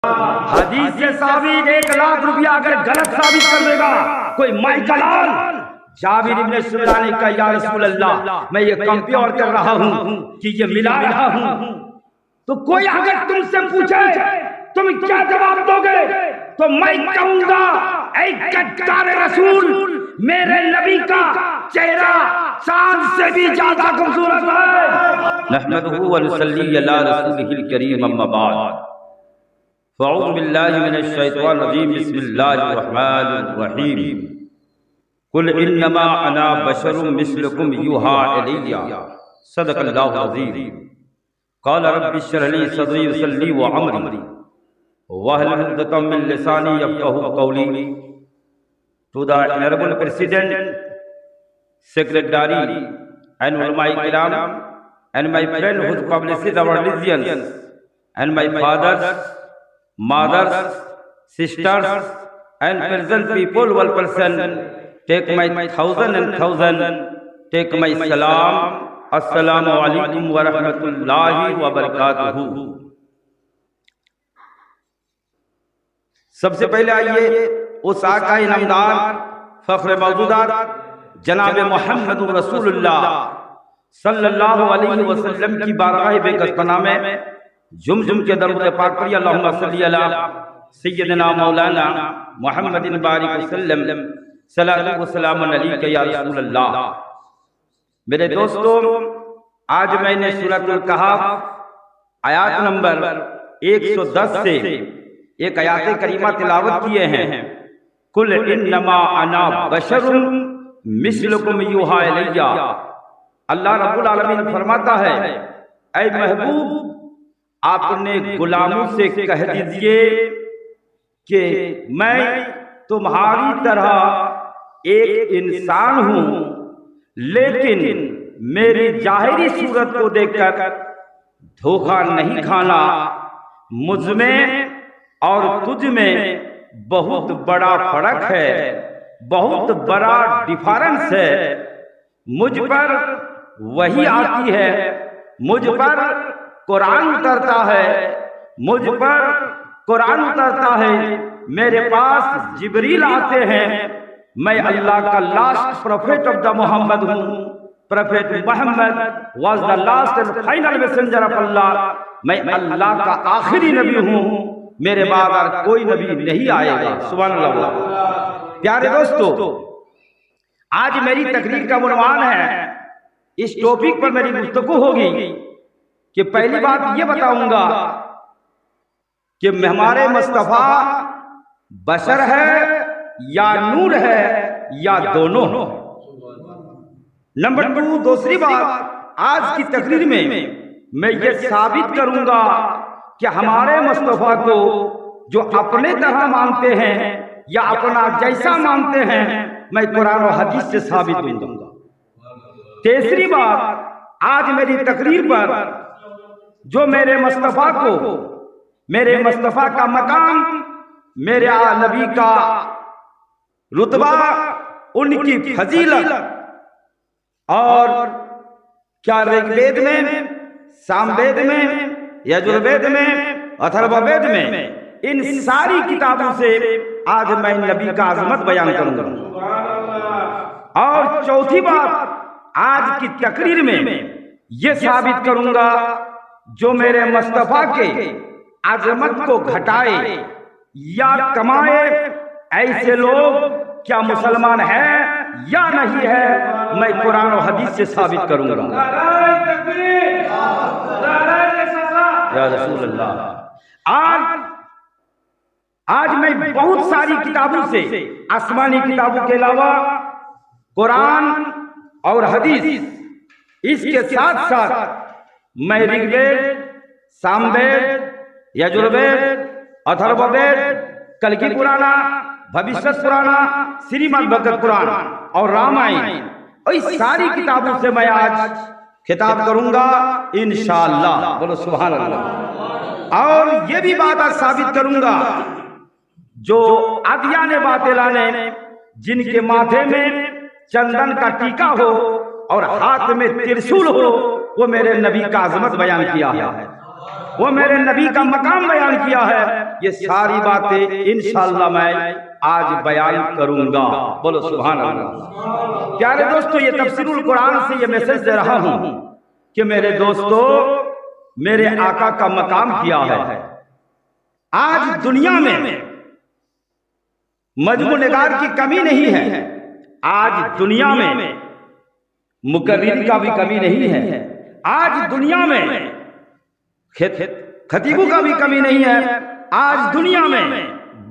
हदीस से साबित 1 लाख रुपया अगर गलत साबित कर देगा कोई माइकलाल जाबिर इब्ने सुमरा ने कहा या रसूल अल्लाह मैं ये कंपेयर कर रहा हूँ कि ये मिला रहा हूँ। तो कोई अगर तुमसे पूछे तुम क्या जवाब दोगे? तो मैं कहूंगा ऐ गद्दार रसूल, मेरे नबी का चेहरा चांद से भी ज्यादा खूबसूरत है। नहमदुहु व नसल्ली अला रसूलिहिल करीम अम्मा बाद। फ़अऊज़ु बिल्लाहि मिनश शैतानिर रजीम। बिस्मिल्लाहिर रहमानिर रहीम। कुल इन्नमा अना बशरुम मिस्लुकुम युहा इलैया। सदक़ल्लाहुल अज़ीम। क़ाल रब्बि इश्रह ली सदरी वयस्सिर व अमरी वहलुल उक़दतम मिन लिसानी यफ़क़हू क़ौली। To the Honorable President, Secretary, and my kiram, and my friend who publishes our religions, and my fathers, mothers, sisters, and present people, one person, take my thousand and thousand, take my salam. Assalamu alaikum wa rahmatullahi wa barakatuhu। सबसे पहले आइए उस आका इनामदार फख्र मौजूदात जनाब मोहम्मद रसूलुल्लाह सल्लल्लाहु अलैहि वसल्लम की बारगाह बेकस्तना में जुम जुम के दरूद पाक पढ़िए। अल्लाहुम्मा सल्ली अला सय्यिदना मौलाना मुहम्मदिन बारिक वसल्लम सल्लल्लाहु अलैहि वसल्लम अलैका या रसूलल्लाह। मेरे दोस्तों, आज मैंने सूरतुल कहफ आयत नंबर 110 से एक आयत करीमा तिलावत किए हैं। कुल इन्नमा अना बशरुम मिस्लुकुम युहा इलैया। अल्लाह रब्बुल आलमीन फरमाता है, ऐ महबूब आपने गुलामों से कह दीजिए कि मैं तुम्हारी तरह एक इंसान हूँ, लेकिन मेरी जाहिरी सूरत को देखकर धोखा नहीं खाना। मुझ में और तुझ में बहुत बड़ा फर्क है, बहुत बड़ा डिफरेंस है। मुझ पर वही आती है, मुझ पर कुरान उतरता है, मुझ पर कुरान उतरता है, मेरे पास जिब्रील आते हैं। मैं अल्लाह का last prophet of the Mohammad हूँ। Prophet Mohammad was the last and final messenger of Allah. मैं अल्लाह का आखिरी नबी हूँ, मेरे बाद और कोई नबी नहीं आएगा। सुभान अल्लाह। प्यारे दोस्तों, आज मेरी तकरीर का उन्वान है, इस टॉपिक पर मेरी गुफ्तगू होगी कि पहली बात ये बताऊंगा कि हमारे मुस्तफा बशर है या नूर है या दोनों। नंबर 2, दूसरी बात, आज की तकरीर में मैं ये साबित करूंगा कि हमारे मुस्तफा को जो अपने तरह मानते हैं या अपना जैसा मानते हैं, मैं कुरान और हदीस से साबित दूंगा। तीसरी बात, आज मेरी तकरीर पर जो मेरे मुस्तफा को, मेरे मुस्तफा का मकाम, मेरे नबी का रुतबा, उनकी फजीलत, और क्या ऋग्वेद में, सामवेद में, यजुर्वेद में, अथर्ववेद में, इन सारी किताबों से आज मैं नबी का अजमत बयान करूंगा। और चौथी बात, आज की तकरीर में यह साबित करूंगा जो मेरे मुस्तफा के अजमत को घटाए या कमाए, ऐसे लोग क्या मुसलमान है या नहीं है, मैं कुरान और हदीस से साबित करूंगा। या रसूल अल्लाह। आज मैं बहुत सारी किताबों से, आसमानी किताबों के अलावा कुरान और हदीस, इसके साथ साथ मैं ऋग्वेद, सामवेद, यजुर्वेद, अथर्ववेद, कल्कि पुराना, भविष्य पुराना, श्रीमद् भगवत पुराण और रामायण, इस सारी किताबों से मैं आज खिताब करूंगा इंशाअल्लाह। बोलो सुभान अल्लाह। और ये भी बात आज साबित करूंगा जो अदियाने बातिला ने, जिनके माथे में चंदन का टीका हो और हाथ में त्रिशूल हो, वो मेरे नबी का अजमत बयान किया है। वो मेरे नबी का मकाम बयान किया है। ये सारी बातें इंशाअल्लाह मैं आज बयान करूंगा। बोलो सुभान अल्लाह। प्यारे दोस्तों, ये तफसीरुल कुरान से ये मैसेज दे रहा हूं कि मेरे दोस्तों, मेरे आका का मकाम किया है। आज दुनिया में मजमू निगार की कमी नहीं है। आज दुनिया में मुकर्रिर का भी कमी नहीं है। आज दुनिया में खतीबों का भी कमी नहीं है। आज दुनिया में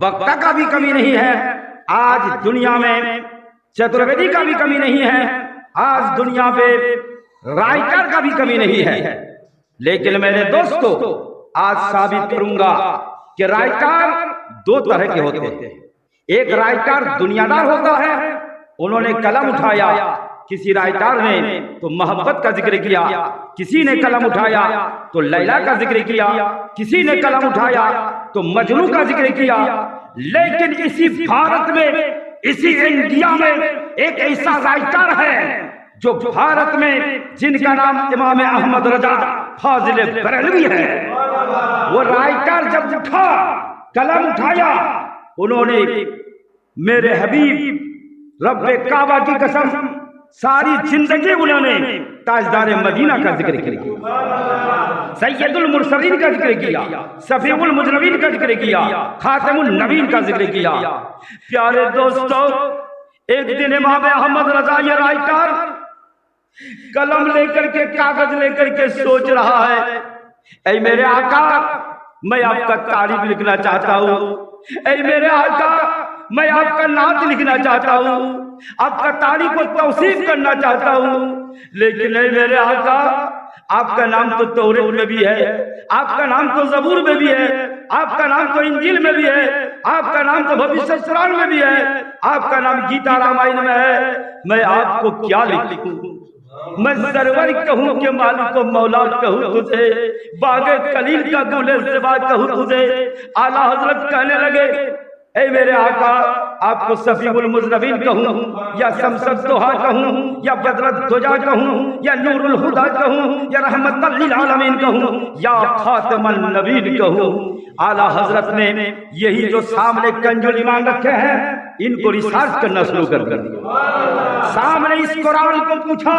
वक्ता का भी कमी नहीं है। आज दुनिया में चतुर्वेदी का भी कमी नहीं है। आज दुनिया पे राइटर का भी कमी नहीं है। लेकिन मेरे दोस्तों, आज साबित करूंगा कि राइटर दो तरह के होते हैं। एक राइटर दुनियादार होता है, उन्होंने कलम उठाया, किसी राइटर ने तो मोहब्बत का जिक्र किया, किसी ने कलम उठाया तो लैला का जिक्र किया, किसी ने कलम उठाया तो मजनू का जिक्र किया। लेकिन इसी भारत में, इसी इंडिया में एक ऐसा राइटर है जो भारत में, जिनका नाम इमाम अहमद रजा फाजिल बरेलवी है। वो राइटर जब उठा, कलम उठाया, उन्होंने मेरे हबीब रब्बे काबा की कसम सारी जिंदगी उन्होंने ताजदार मदीना का जिक्र किया, सैयदुल मुरसलीन का जिक्र किया, सफीउल मुजनबीन का जिक्र किया, खातिमुन नबीन का जिक्र किया। प्यारे दोस्तों, एक दिन इमाम अहमद रजा ये राइटर कलम लेकर के, कागज लेकर के सोच रहा है, ऐ मेरे आका, मैं आपका तारीफ लिखना चाहता हूँ। ऐ मेरे आका, मैं आपका नात लिखना चाहता हूँ, आपका तारीफ को तौसीफ करना चाहता हूँ। लेकिन ऐ मेरे आका, आपका नाम तो तौरात में भी है, आपका नाम तो ज़बूर में भी है, आपका नाम तो इंजील में भी है, आपका नाम तो भविष्य कुरान में भी है, आपका नाम गीता रामायण में है। मैं आपको क्या लिखूं? मैं सरवर कहूँ कि मालिक को मौला कहूँ तुझे, बागे कलील का गुले से बात कहूँ तुझे। आला हजरत कहने लगे, ऐ मेरे आका, आपको सफीउल मुजनबीन कहूँ या शमसद दोहा कहूँ या बदरत दुजा कहूँ या नूरुल हुदा कहूँ या रहमतल लिल आलमीन कहूँ या खातिमुन नबीन कहूँ। आला हजरत ने यही जो सामने कंजुल ईमान रखे हैं, इनको रिसर्च करना शुरू कर दिया। सामने इस कुरान को पूछा,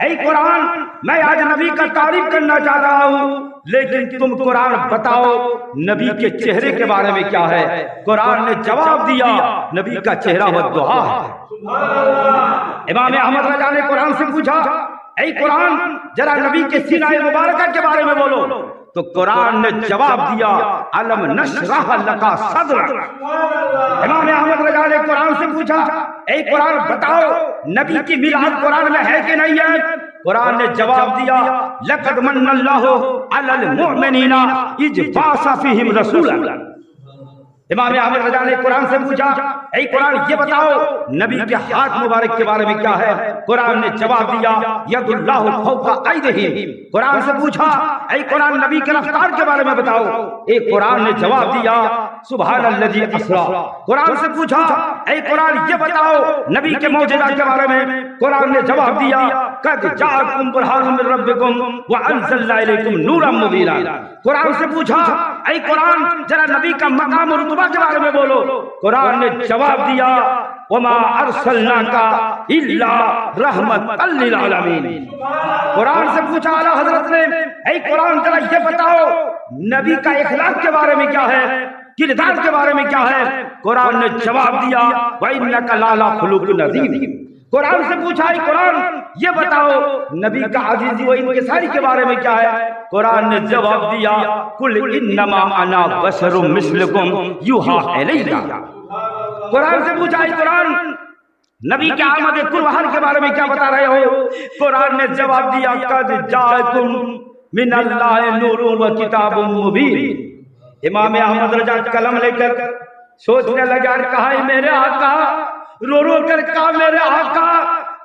ऐ कुरान, मैं आज नबी का तारीफ करना चाह रहा हूँ, लेकिन तुम कुरान बताओ नबी के चेहरे के बारे में क्या है। कुरान ने जवाब दिया, नबी का चेहरा वो दुआ है। इमाम अहमद रजा ने कुरान से पूछा, ऐ कुरान, जरा नबी के सीना मुबारक के बारे में बोलो। तो कुरान ने जवाब दिया, अलम नशरह लका सदरक। इमाम अहमद रजा ने कुरान से पूछा, ऐ कुरान बताओ नबी की मिलाद कुरान में है कि नहीं है। कुरान ने जवाब दिया, लक़द मन्नल्लाहु अलल मुमिनीना इज़ बाअसा फ़ीहिम रसूलन। इमाम अहमद रजा ने कुरान से पूछा, ऐ कुरान ये बताओ नबी के हाथ मुबारक के बारे में क्या है। कुरान ने जवाब दिया, यदुल्लाहु फौका ऐदिहिम। कुरान से पूछा, ऐ कुरान नबी के रफ्तार के बारे में बताओ। एक कुरान ने जवाब दिया, सुब्हानल्लज़ी अस्रा। कुरान से पूछा, ऐ कुरान ये बताओ नबी के मौजज़ात के बारे में। कुरान ने जवाब दिया, कद जाअकुम बुरहानुम मिन रब्बिकुम व अंज़लना इलैकुम नूरम मुबीना। कुरान से पूछा, ऐ कुरान जरा नबी का मकाम और रुतबा के बारे में बोलो। कुरान ने जवाब दिया, वमा अरसलनाका इल्ला रहमतल लिल आलमीन। कुरान से पूछा आला हजरत ने, ऐ कुरान जरा ये बताओ नबी का इखलाक के बारे में क्या है, किरदार के बारे में क्या है। कुरान ने जवाब दिया, व इन्नका लाला खुलुकुन अज़ीम। कुरान से पूछा, ऐ कुरान ये बताओ नबी का अजीज़ व इंकिसारी के बारे में क्या है। कुरान ने जवाब दिया, कुल इन्नमा अना बशरुम मिस्लुकुम युहा इलैया। कुरान से पूछा, ऐ कुरान नबी के आमद कुरबान के बारे में क्या बता रहे हो। कुरान ने जवाब दिया, कद जाअकुम मिनल्लाहि नूरुन व किताबुम मुबीन। इमाम अहमद रजा कलम लेकर सोचने लगा, कहा मेरे आका, रो रो कर कहा मेरे आका,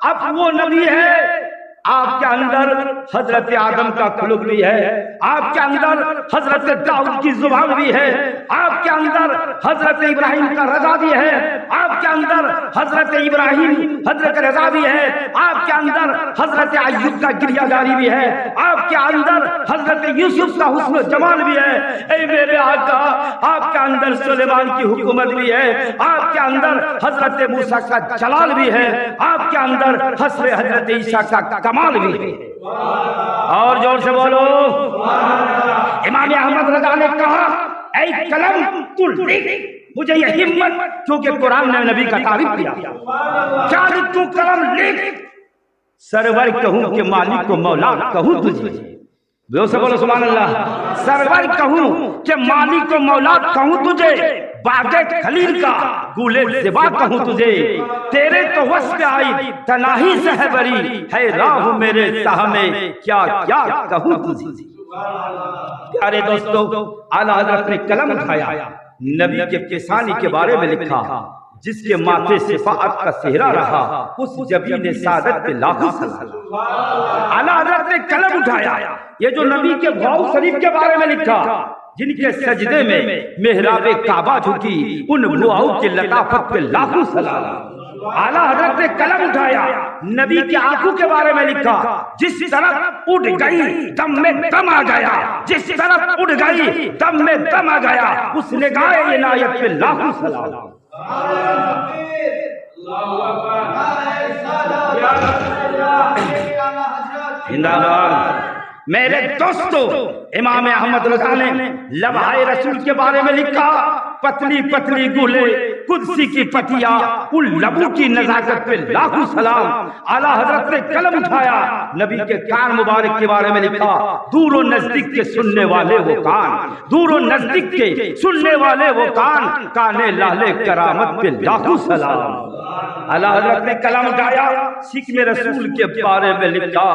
अब वो नबी है आपके अंदर हजरत आदम का खुलुक भी है, आपके अंदर हजरत दाऊद की जुबान भी है, आपके अंदर अंदर हजरत इब्राहिम का रजा भी है, आपके अंदर हजरत इब्राहिम हजरत रजा भी है, आपके अंदर हजरत अय्यूब का गिरियाजारी भी है, आपके अंदर हजरत यूसुफ का हुस्न जमाल भी है। ऐ मेरे आका, आपके अंदर सुलेमान की हुकूमत भी है, आपके अंदर हजरत मूसा का जलाल भी है, आपके अंदर हजरत ईसा का कमाल भी है। और जोर से बोलो। इमाम अहमद रजा ने कहा, ऐ कलम तू लिख, मुझे ये हिम्मत, क्योंकि कुरान ने नबी का तारीफ किया, क्या तू कलम लिख, सरवर कहूं कि मालिक को मौला कहूं तुझे, से बोलो सुभान अल्लाह। सरवर कहूं कि मालिक को मौला कहूं तुझे, बागे खलील का गुले सिवा कहूं तुझे, तेरे तो वस पे आई तनाही सहबरी है राह मेरे साह में, क्या क्या कहूं तुझे। प्यारे दोस्तों, आला हजरत ने कलम उठाया, नबी के पेशानी के बारे में लिखा, जिसके माथे सिफाअत का सेहरा रहा, उस जबीन सादत पे लाखों सलाम। आला हजरत ने कलम उठाया, ये जो नबी के भाव शरीफ के बारे में लिखा, जिनके सजदे में मेहराबे काबा झुकी, उन बुआओं की लताफत पे लाखों सलाम। आला हजरत ने कलम उठाया, नबी के आंखों के बारे में लिखा, जिस तरफ उड़ गई दम में दम आ गया, जिस तरफ उड़ गई दम में दम आ गया, उस निगाह इनायत पे लाखों सलाम। जिंदाबाद। मेरे दोस्तों, इमाम अहमद रजा ने लम्हाए रसूल के बारे में लिखा, पतली पतली गुले कुदसी की पतिया, उन लबों की नजाकत पे लाखों सलाम। आला हजरत ने कलम उठाया, नबी के कान मुबारक के बारे में लिखा, दूर और नजदीक के सुनने वाले वो कान, दूर और नजदीक के सुनने वाले वो कान, काने लाले करामत पे लाखों सलाम। आला हजरत ने कलम उठाया, सिख में रसूल के बारे में लिखा,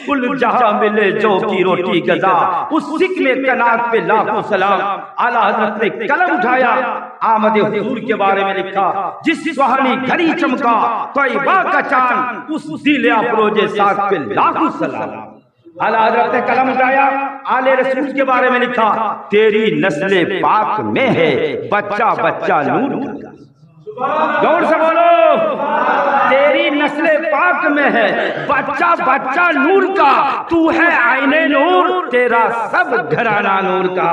कुल जहां मिले जो की रोटी गजा, उस सिख में कनात पे लाखों सलाम। आला हजरत ने कलम उठाया, आमद हुजूर के बारे में लिखा, जिस सुहानी घड़ी चमका तौबा का चांद, उस दिल अफरोजे साथ पे लाखों सलाम। आला हजरत ने कलम उठाया, आले रसूल के बारे में लिखा, तेरी नस्ले पाक में है बच्चा बच्चा नूर का। जोर से बोलो, तेरी नस्ले पाक में है बच्चा बच्चा नूर का, तू है आईने नूर, तेरा सब घराना नूर का।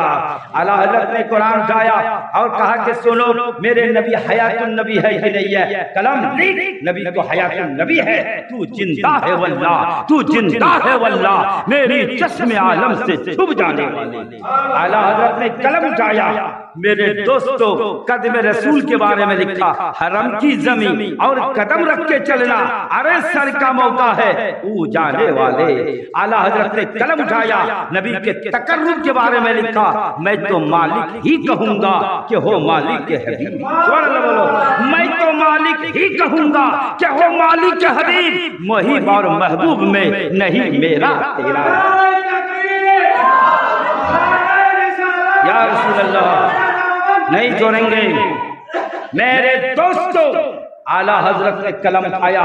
आला हजरत ने कुरान उठाया और कहा कि सुनो, मेरे नबी हयातुन नबी है कि नहीं है, कलम लिख, नबी तो हयातुन नबी है, तू जिंदा है वल्लाह, तू जिंदा है वल्लाह, मेरी चश्मे आलम से छुप जाने वाले। आला हजरत ने कलम उठाया, मेरे दोस्तों, कदम रसूल के बारे में लिखा, हरम की जमीन और कदम रख के चलना, अरे सर का मौका है ऊ जाने वाले। आला हजरत ने कलम उठाया, नबी के तकर्रुब के बारे में लिखा, मैं तो मालिक ही कहूंगा कि हो मालिक के हबीब। सुभान अल्लाह बोलो, मैं तो मालिक ही कहूंगा कि हो मालिक के हबीब, मुहिब और महबूब में नहीं मेरा तेरा। या रसूल अल्लाह, नहीं छोड़ेंगे। मेरे दोस्तों, आला हजरत ने कलम उठाया,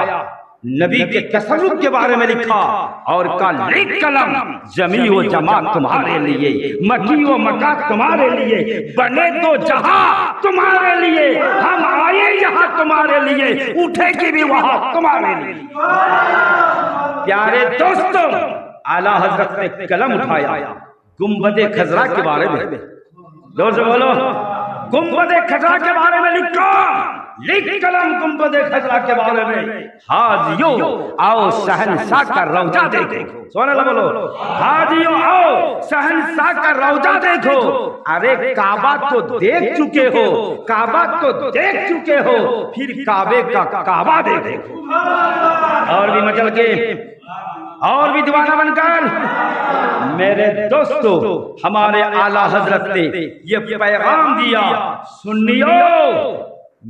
नबी के तसव्वुफ के बारे में लिखा और कहा, लिख कलम, जमी व जमा तुम्हारे लिए, मकी व मका तुम्हारे लिए, बने दो जहां तुम्हारे लिए, हम आए यहाँ तुम्हारे लिए, उठेगी भी वहां तुम्हारे लिए। प्यारे दोस्तों, आला हजरत ने कलम उठाया, गुंबदे खजरा के बारे में, जोर से बोलो, गुंबदे खजरा के बारे में लिखा, लिख कलम गुंबदे खजरा के बारे में, हाजियो आओ शहंशाह का रौजा देखो। सुभान अल्लाह बोलो, हाजियो आओ शहंशाह का रौजा देखो। अरे काबा तो देख चुके हो, काबा तो देख चुके हो, फिर काबे का काबा देखो। और भी मचल के और भी दीवाना बनकर। मेरे दोस्तों, हमारे आला हजरत ने ये पैगाम दिया, सुनियो,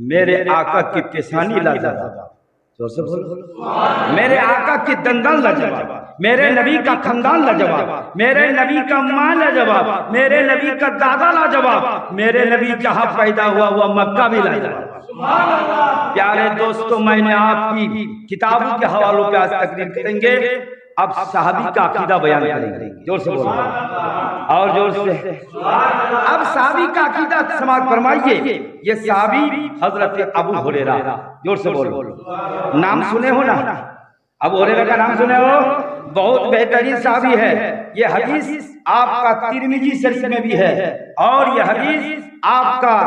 मेरे आका की पेशानी लाजवाब, मेरे आका की दंदन लाजवाब, मेरे नबी का खानदान लाजवाब, मेरे नबी का मां लाजवाब, मेरे नबी का दादा लाजवाब, मेरे नबी जहां पैदा हुआ हुआ मक्का भी लाजवाब। प्यारे दोस्तों, मैंने आपकी किताबों के हवालों पे आज तकरीर करेंगे, अब सहाबी का अकीदा बयान करेंगे। जोर से बोलो। और जोर से। अब साहबी का अकीदा समाज फरमाइए। ये साहबी हजरत अबू हुरैरा, जोर से बोलो, नाम सुने हो ना? अबू हुरैरा का नाम सुने हो? बहुत बेहतरीन साहबी है। ये हदीस आपका तिरमिजी शरीफ में भी है और ये हदीस आपका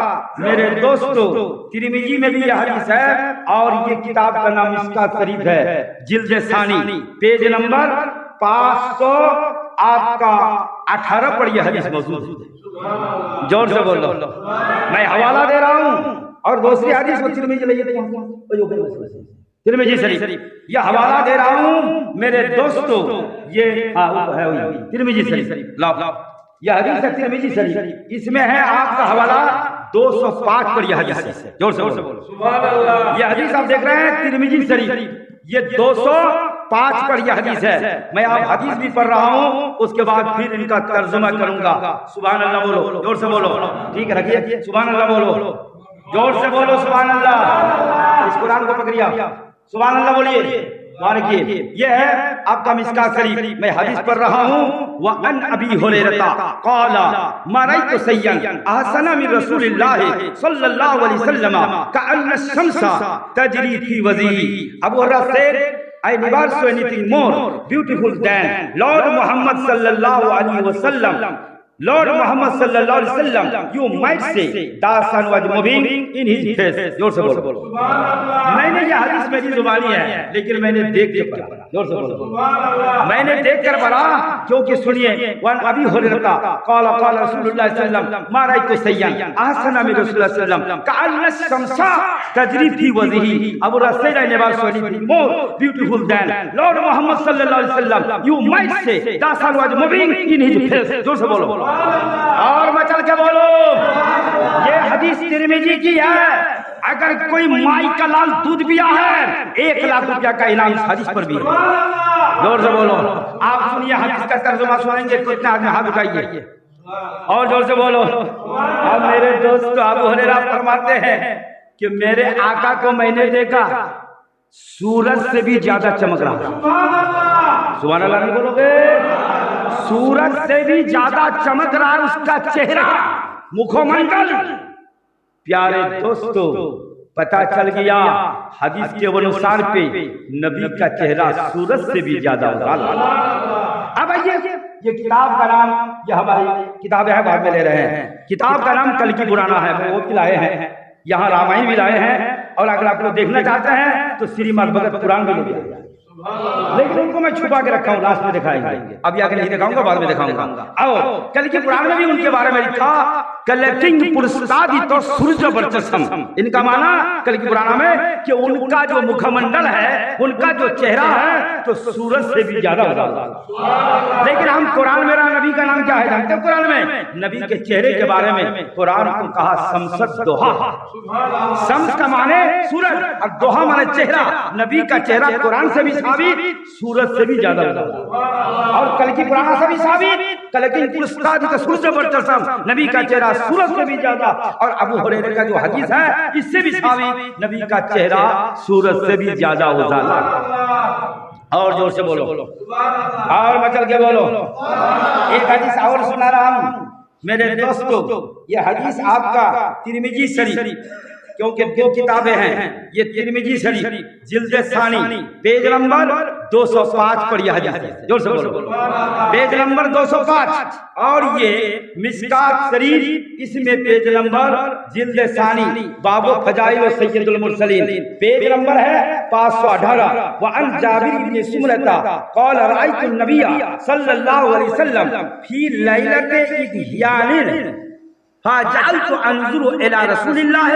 मेरे दोस्तों तिरमिजी में भी ये हदीस है। और ये किताब का नाम इसका शरीफ है, जिल्द सानी, पेज नंबर 500 आपका 18 पर यह हदीस मौजूद है। जोर से बोलो। मैं हवाला दे रहा हूँ और दूसरी हदीस को तिरमिजी शरीफ यह हवाला दे रहा हूँ मेरे दोस्तों। ये है तिरमिजी शरीफ, लाओ यह हदीस है तिरमिजी शरीफ, इसमें है आपका हवाला 205 पर यह हदीस है। जोर से बोलो। यह हदीस आप देख रहे हैं तिरमिजी शरीफ, ये 205 पर यह हदीस है। मैं आप हदीस भी पढ़ रहा हूँ, उसके बाद फिर इनका तर्जुमा करूंगा। सुभान अल्लाह बोलो, जोर से बोलो। ठीक है, रखिए, सुभान अल्लाह बोलो, जोर से बोलो, सुभान अल्लाह। इस कुरान को पकड़िए, सुभान अल्लाह बोलिए। मानिए ये है आपका मिशकात शरीफ, मैं हदीस पढ़ रहा हूँ। व अन अबी हुरैरा क़ाला मा रअयतु सय्यन अहसन मिन रसूलिल्लाह सल्लल्लाहु अलैहि वसल्लम कअन्न शम्सा तजरी फी वजी। अबू हुरैरा से I never saw anything more beautiful than Lord Muhammad sallallahu alaihi wasallam. Lord Muhammad sallallahu alaihi wasallam, you might say the sun was moving in his face. जोर से बोलो। मैंने ये हदीस मेरी जुबानी है, लेकिन मैंने देख के पढ़ा। जोर से बोलो। मैंने देख कर पढ़ा, क्योंकि सुनिए, वन अबी हुरैरा क़ाला क़ाला रसूलुल्लाह सल्लल्लाहु अलैहि वसल्लम मा रअयतु सय्यन अहसन मिन रसूलिल्लाह सल्लल्लाहु अलैहि वसल्लम कअन्न शम्सा तजरी फी वजहिही। Abu Huraira said I never saw anything more beautiful than Lord Muhammad sallallahu alaihi wasallam. You might say the sun was moving in his face. जोर से बोलो और मचल के बोलो। ये हदीस तिरमिजी की है। अगर कोई माई का लाल दूध पिया है, 1 लाख रुपया का इनाम इस हदीस पर भी है। जोर से बोलो। आप सुनिए, हदीस का तर्जुमा सुनेंगे, कितना आदमी हाथ उठाइए और जोर से बोलो। अब मेरे दोस्त अबू हुरैरा फरमाते हैं कि मेरे आका को मैंने देखा, सूरज से भी ज्यादा चमक रहा। सुभान अल्लाह नहीं बोलोगे? सूरज से भी ज्यादा चमक रहा उसका चेहरा, मुखमंडल। प्यारे दोस्तों, पता चल गया हदीस के अनुसार पे नबी का चेहरा सूरज से भी ज्यादा उजाला। अब आइए, ये किताब का नाम, ये हमारी किताबें हैं, बाद में ले रहे हैं। किताब का नाम कल की पुराना है, वो भी लाए हैं, यहाँ रामायण भी लाए हैं। और अगर आप लोग देखना चाहते हैं तो श्रीमद् भगवत पुराण भी ले आए, लेकिन उनको मैं छुपा के रखा हूँ, लास्ट में दिखाएंगे। अभी आगे नहीं दिखाऊंगा, बाद में दिखाऊंगा। आओ, कल के पुराण में भी उनके बारे में लिखा, कलेक्टिंग पुरस्तादी तो सूरज वर्चस्म। इनका माना कल की पुराण में कि उनका जो मुखमंडल है, उनका जो चेहरा है, तो सूरज से भी ज्यादा उजाला। लेकिन हम कुरान, मेरा नबी का नाम क्या है जानते हो? कुरान में नबी के चेहरे के बारे में कुरान को कहा शम्सद दोहा। शम्स का माने सूरज और दोहा माने चेहरा। नबी का चेहरा कुरान से भी साबित, सूरज से भी ज्यादा उजाला। और कल की पुराण से भी साबित, कलेक्टिंग पुरस्तादी तो सूरज वर्चस्म, नबी का चेहरा सूरज से भी ज्यादा। और अबू हुरैरा का जो हदीस है, इससे भी साबित, नबी का चेहरा सूरज से भी ज्यादा उजाला। और जोर से बोलो और मचल के बोलो। एक हदीस और सुना रहा हूं मेरे दोस्तों। ये हदीस आपका तिरमिजी शरीफ, क्योंकि 2 किताबें हैं, ये तिरमिजी शरीफ जिल्द सानी पेज नंबर 205 पर यह हदीस है। जोर से बोलो, पेज नंबर 205। और ये मिशकात शरीफ, इसमें पेज नंबर जिल्द सानी बाबो फजाइल व सय्यदुल मुरसलीन, पेज नंबर है 518। व अन जाबिर इब्न सुमरता क़ाल रअयतु नबिय्य सल्लल्लाहु अलैहि वसल्लम फी लैलति इद्यानिन फ़जअलतु अनज़ुरु इला रसूलिल्लाह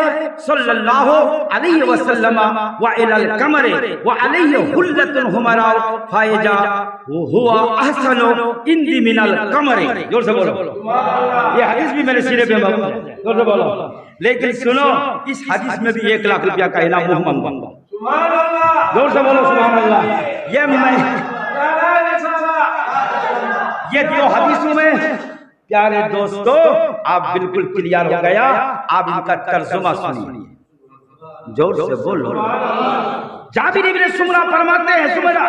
सल्लल्लाहु अलैहि वसल्लम व इलल कमरि व अलैहि हुल्लतुन हुमरा फ़इजा हुवा अहसनु इंदी मिनल कमरि। जोर से बोलो। ये हदीस भी मेरे सिरे पे मौजूद है। जोर से बोलो। लेकिन सुनो, इस हदीस में भी 1 लाख रुपया का इनाम मुहम्मद। सुभान अल्लाह। जोर से बोलो सुभान अल्लाह। ये 2 हदीसों में प्यारे दोस्तों आप बिल्कुल क्लियर हो गया। आप इनका तर्जुमा सुनिए, जोर से बोलो। जाबिर इब्न सुमरा फरमाते हैं, सुमरा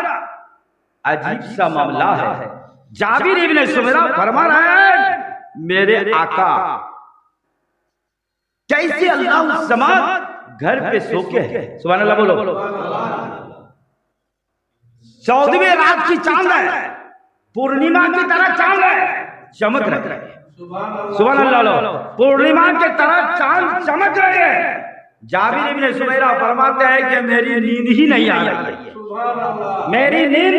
अजीब सा मामला है। जाबिर इब्ने सुमैरा फरमा रहे हैं मेरे आका कैसे अल्लाह समाद घर पे सो के है। सुभान अल्लाह बोलो। 14वें रात की चांद है, पूर्णिमा की तरह चांद है, चमक रहे हैं। सुभान अल्लाह। पूर्णिमा की तरह चांद चमक रहे हैं। जाबिर इब्ने सुमैरा फरमाते हैं कि मेरी नींद ही नहीं आ रही है, मेरी नींद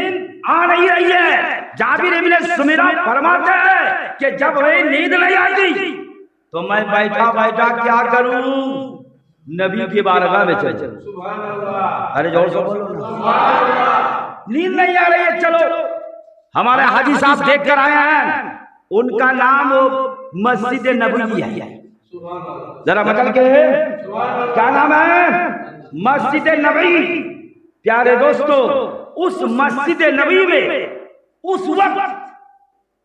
आ नहीं रही है। जाबिर इब्ने सुमैरा फरमाते हैं कि जब वही नींद नहीं आती तो मैं बैठा बैठा क्या करूं, नबी की बारगाह में चल। अरे जोर से बोलो। नींद नहीं आ रही है, चलो हमारे हाजी साहब देख कर आए हैं, उनका नाम मस्जिद नबवी है। जरा बदल के क्या नाम है? मस्जिद नबवी। प्यारे दोस्तों, उस मस्जिद नबवी में उस वक्त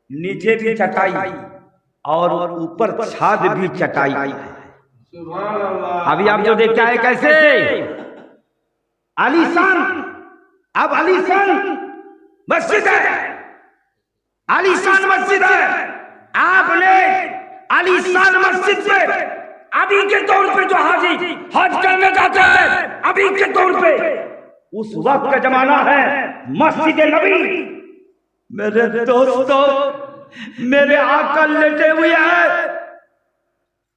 नीचे भी चटाई और ऊपर छाद भी चटाई है। अभी आप जो देख के आए कैसे आलीशान, अब आलीशान मस्जिद है, आलीशान मस्जिद है। आपने आलीशान मस्जिद पे अभी के तौर पे जो हाजी हज करने जाते हैं, अभी के तौर पे उस वक्त का जमाना है मस्जिद नबी। मेरे दोस्तों, मेरे आका लेटे हुए हैं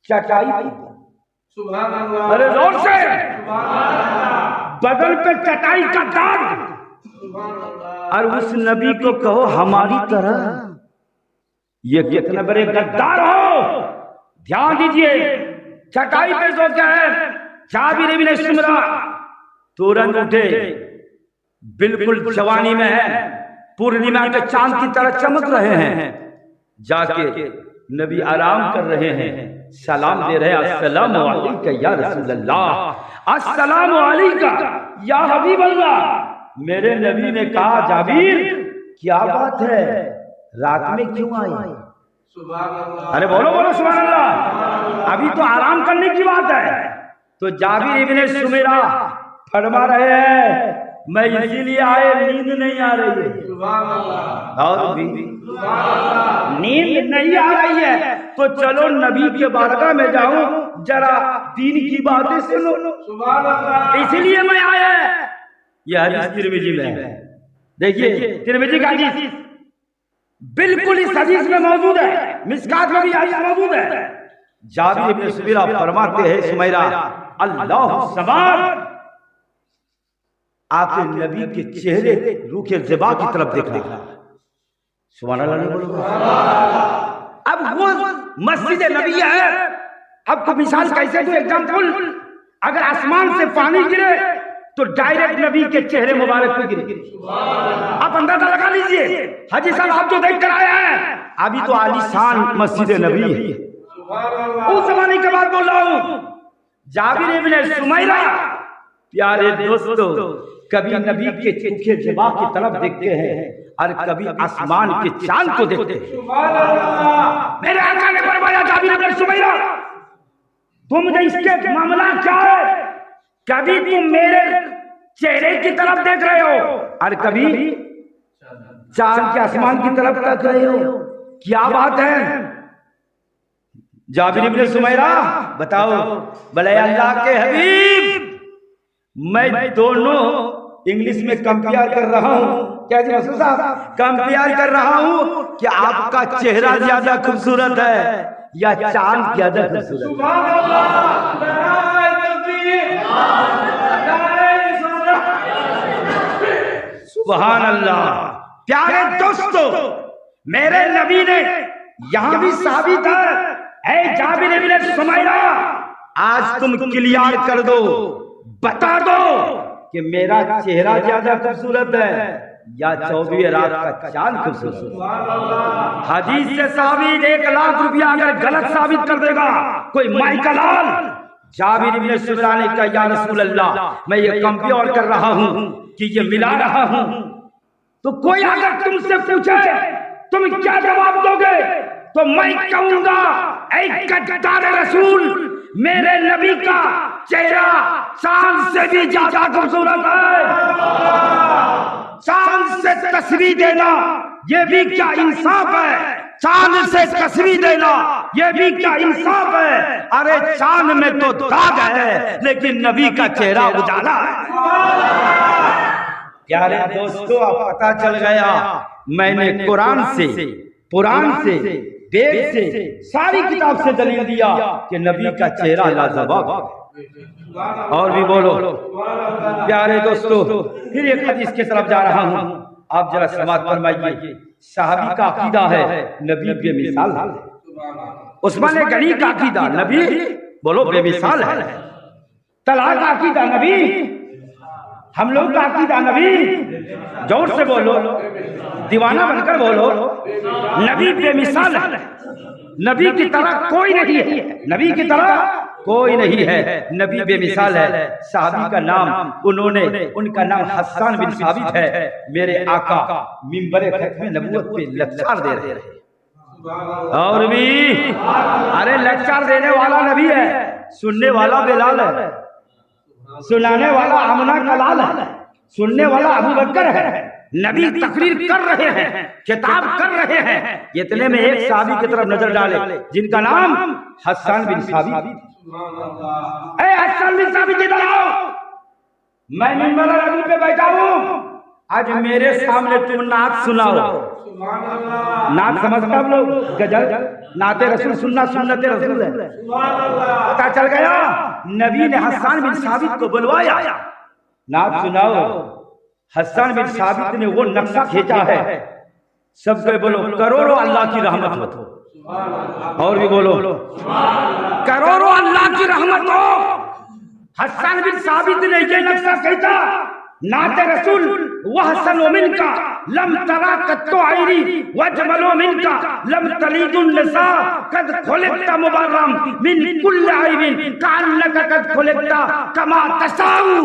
चटाई पर। सुभान अल्लाह। अरे जोर से। बदल पे चटाई का दाग। और उस नबी को कहो हमारी तरह, ये कितने बड़े गद्दार हो। ध्यान दीजिए, चटाई पे सो के है जाबिर इब्ने सुमैरा तुरंत उठे, बिल्कुल जवानी में है, पूर्णिमा के चांद की तरह चमक रहे हैं। जाके नबी आराम कर रहे हैं, सलाम दे रहे हैं, अस्सलाम अलैका या रसूल अल्लाह, अस्सलाम अलैका या हबीब अल्लाह। मेरे नबी ने कहा जाबिर क्या बात है, रात में क्यों आई? अरे बोलो बोलो सुभान अल्लाह। अभी तो आराम करने की बात है। तो जाबिर इब्ने सुमैरा फरमा रहे हैं मैं इसीलिए आए, नींद नहीं आ रही है। और भी नींद नहीं आ रही है तो चलो नबी के बारगाह में जाऊं, जरा दीन की बातें सुनो। इसीलिए मैं आया। यह हदीस तिरमिजी में है। देखिए तिरमिजी का हदीस बिल्कुल इस हदीस में मौजूद है, मिस्कात में भी हदीस मौजूद है। जाबिर इब्ने सुमैरा फरमाते हैं सुमैरा अल्लाह सबार, आपके नबी के चेहरे रूह के ज़िबा की तरफ देख रहा। सुभान अल्लाह ने बोलो। अब वो मस्जिद नबी है। अब को मिसाल कैसे दो, एग्जांपल, अगर आसमान से पानी गिरे तो डायरेक्ट नबी के चेहरे मुबारक पे गिरे। आप अंदाजा लगा लीजिए। हाजी साहब आप जो देख कर आए हैं, अभी तो आलीशान मस्जिद नबी है। उस जमाने के बाद बोल रहा हूं। जाबिर इब्ने सुमैरा, प्यारे दोस्तों, कभी नबी के चूखे ज़िबा की तरफ देखते हैं और कभी आसमान के चांद को देखते हैं। मेरे आका ने फरमाया जाबिर इब्ने सुमैरा तुम जो इसके मामला क्या है, कभी तुम मेरे चेहरे की तरफ देख रहे हो और कभी चांद के आसमान की तरफ देख रहे हो, क्या बात है? जाबिर इब्ने सुमैरा बताओ। भले अल्लाह के हबीब, मैं दोनों इंग्लिश में कंपेयर कर रहा हूँ। क्या जी मसूद साहब? कंपेयर कर रहा हूँ कि आपका चेहरा ज्यादा खूबसूरत है या चांद ज्यादा खूबसूरत? सुभान अल्लाह। प्यारे दोस्तों, मेरे नबी ने यहां भी साबित है, जाबिर इब्ने सुमैरा आज तुम क्लियर कर दो, बता दो कि मेरा चेहरा ज्यादा खूबसूरत है या 24 रात का चांद खूबसूरत? हदीस से साबित 1 लाख रुपया अगर गलत साबित कर देगा कोई माइकल लाल। जाबिर इब्ने सुमैरा ने कहा या रसूल अल्लाह, मैं ये कंपेयर कर रहा हूं कि ये मिला रहा हूं। तो कोई अगर तुमसे पूछे तुम क्या जवाब दोगे? तो मैं कहूंगा ऐ गद्दार रसूल, मेरे नबी का चेहरा चांद से भी ज्यादा खूबसूरत है। चांद से तस्वीर देना ये भी क्या इंसाफ है? चांद से तस्वीर देना ये भी क्या इंसाफ है? अरे चांद में तो दाग है लेकिन नबी का चेहरा उजाला है। प्यारे दोस्तों, अब पता चल गया, मैंने कुरान से, पुराण से, वेद से, सारी किताब से दलील दिया कि नबी का चेहरा लाजवाब है। और भी बोलो। प्यारे दोस्तों, फिर एक हदीस की तरफ जा रहा हूं, आप जरा समाप्त फरमाइए। सहाबी का अकीदा है नबी बेमिसाल है। उस्मान गनी का अकीदा नबी बोलो बेमिसाल है। तलहा का अकीदा नबी, हम लोग का अकीदा नबी, जोर से बोलो, दीवाना बनकर बोलो, नबी बेमिसाल है। नबी की तरह कोई नहीं है, नबी की तरह कोई नहीं है, नबी बेमिसाल है। साहबी का नाम उनका नाम हस्सान बिन साबित है। मेरे आका मिंबरे खत्म नबूवत पे लेक्चर दे रहे हैं। और भी अरे लेक्चर देने वाला नबी है, सुनने वाला बिलाल है, सुनाने वाला आमना कलाल है, सुनने वाला अबू बकर है। नबी तकरीर कर रहे हैं, किताब कर रहे हैं। इतने में एक साहबी की तरफ नजर डाले जिनका नाम हस्सान बिन साबित। हस्सान बिन साबित इधर आओ, मैं मिंबर नबी पे बैठा हूँ, आज मेरे सामने तुम नात सुनाओ। नात समझता हम लोग, गजल, नाते रसूल सुनना सुन्नते रसूल है। पता चल गया, नबी ने हस्सान बिन साबित को बुलवाया, नात सुनाओ। हस्सान बिन साबित ने वो नक्शा खींचा है, सबको बोलो करोड़ों अल्लाह की रहमत हो। और भी बोलो करोड़ों अल्लाह की रहमत हो। हस्सान बिन साबित ने ये नक्शा खींचा, नाते रसूल वह सनो मिनका लम तरा कत्तो आईरी वजमलो मिनका लम तलीदुन निसा कद खुलिकता मुबर्रम मिन कुल्ल आइबिन कान्नक कद खुलिकता कमा तसाऊ।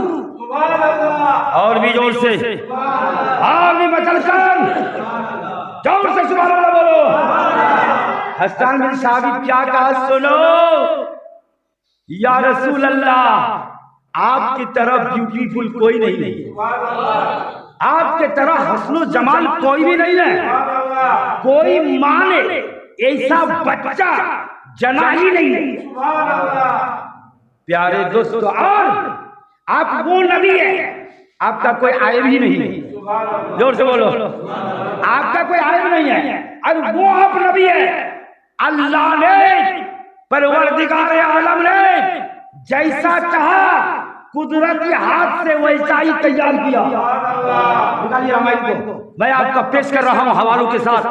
और भी जोर से, और भी मचल कर जोर से सुभान अल्लाह बोलो। हस्सान बिन साबित क्या कहा सुनो, या रसूल अल्लाह आपकी तरफ ब्यूटीफुल कोई नहीं है, आपके तरह हस्नो जमाल कोई भी नहीं है, कोई माने ऐसा बच्चा जना ही नहीं है। प्यारे दोस्तों, और आप वो नबी है, आपका कोई आयब ही नहीं है। जोर से बोलो, आपका कोई आयब नहीं है, और वो आप नबी है। अल्लाह ने, परवरदिगार आलम ने जैसा चाहा कुदरती हाथ से वैसा ही तैयार किया। निकालिए रामायण को, मैं आपका पेश कर रहा हूं हवालों के साथ।